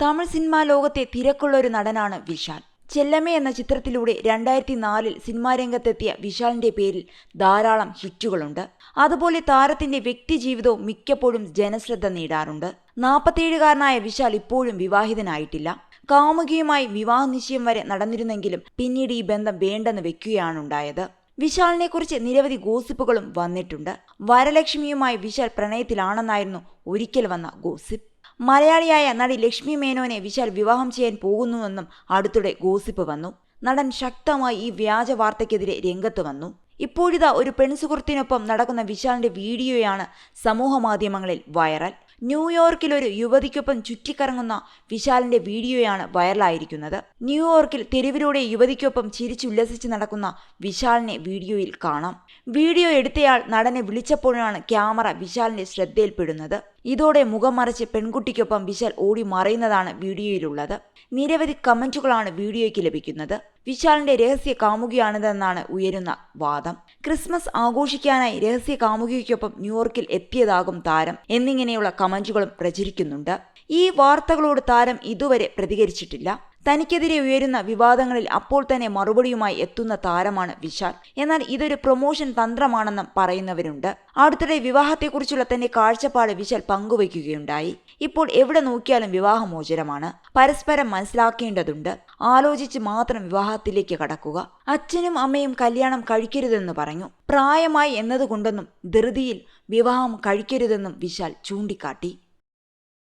Tamil cinema ലോകത്തെ തിരക്കുള്ള ഒരു നടനാണ് വിശാൽ. ചെല്ലമ്മ എന്ന ചിത്രത്തിലൂടെ 2004 സിനിമാ രംഗത്തെത്തിയ വിശാലിന്റെ പേരിൽ ധാരാളം ഹിറ്റുകളുണ്ട്. അതുപോലെ താരത്തിന്റെ വ്യക്തിജീവിതവും മിക്കപ്പോഴും ജനശ്രദ്ധ നേടാറുണ്ട്. 47കാരനായ വിശാൽ ഇപ്പോഴും വിവാഹിതനായിട്ടില്ല. കാമുകിയുമായി വിവാഹ നിശ്ചയം വരെ നടന്നിരുന്നെങ്കിലും പിന്നീട് ഈ ബന്ധം വേണ്ടെന്ന് വെക്കുകയാണുണ്ടായത്. വിശാലിനെ കുറിച്ച് നിരവധി ഗോസിപ്പുകളും വന്നിട്ടുണ്ട്. വരലക്ഷ്മിയുമായി വിശാൽ പ്രണയത്തിലാണെന്നായിരുന്നു ഒരിക്കൽ വന്ന ഗോസിപ്പ്. മലയാളിയായ നടി ലക്ഷ്മി മേനോനെ വിശാൽ വിവാഹം ചെയ്യാൻ പോകുന്നുവെന്നും അടുത്തിടെ ഗോസിപ്പ് വന്നു. നടൻ ശക്തമായി ഈ വ്യാജ വാർത്തയ്ക്കെതിരെ രംഗത്ത് വന്നു. ഇപ്പോഴിതാ ഒരു പെൺസുഹൃത്തിനൊപ്പം നടക്കുന്ന വിശാലിന്റെ വീഡിയോയാണ് സമൂഹമാധ്യമങ്ങളിൽ വൈറൽ. ന്യൂയോർക്കിൽ ഒരു യുവതിക്കൊപ്പം ചുറ്റിക്കറങ്ങുന്ന വിശാലിന്റെ വീഡിയോയാണ് വൈറലായിരിക്കുന്നത്. ന്യൂയോർക്കിൽ തെരുവിലൂടെ യുവതിക്കൊപ്പം ചിരിച്ചുല്ലസിച്ച് നടക്കുന്ന വിശാലിനെ വീഡിയോയിൽ കാണാം. വീഡിയോ എടുത്തയാൾ നടനെ വിളിച്ചപ്പോഴാണ് ക്യാമറ വിശാലിന്റെ ശ്രദ്ധയിൽപ്പെടുന്നത്. ഇതോടെ മുഖം മറച്ച് പെൺകുട്ടിക്കൊപ്പം വിശാൽ ഓടി മറയുന്നതാണ് വീഡിയോയിലുള്ളത്. നിരവധി കമന്റുകളാണ് വീഡിയോയ്ക്ക് ലഭിക്കുന്നത്. വിശാലിന്റെ രഹസ്യ കാമുകിയാണിതെന്നാണ് ഉയരുന്ന വാദം. ക്രിസ്മസ് ആഘോഷിക്കാനായി രഹസ്യ കാമുകിക്കൊപ്പം ന്യൂയോർക്കിൽ എത്തിയതാകും താരം എന്നിങ്ങനെയുള്ള കമന്റുകളും പ്രചരിക്കുന്നുണ്ട്. ഈ വാർത്തകളോട് താരം ഇതുവരെ പ്രതികരിച്ചിട്ടില്ല. തനിക്കെതിരെ ഉയരുന്ന വിവാദങ്ങളിൽ അപ്പോൾ തന്നെ മറുപടിയുമായി എത്തുന്ന താരമാണ് വിശാൽ. എന്നാൽ ഇതൊരു പ്രൊമോഷൻ തന്ത്രമാണെന്നും പറയുന്നവരുണ്ട്. അടുത്തിടെ വിവാഹത്തെക്കുറിച്ചുള്ള തന്റെ കാഴ്ചപ്പാട് വിശാൽ പങ്കുവയ്ക്കുകയുണ്ടായി. ഇപ്പോൾ എവിടെ നോക്കിയാലും വിവാഹമോചനമാണ്. പരസ്പരം മനസ്സിലാക്കേണ്ടതുണ്ട്. ആലോചിച്ച് മാത്രം വിവാഹത്തിലേക്ക് കടക്കുക. അച്ഛനും അമ്മയും കല്യാണം കഴിക്കരുതെന്ന് പറഞ്ഞു. പ്രായമായി എന്നതുകൊണ്ടെന്നും ധൃതിയിൽ വിവാഹം കഴിക്കരുതെന്നും വിശാൽ ചൂണ്ടിക്കാട്ടി.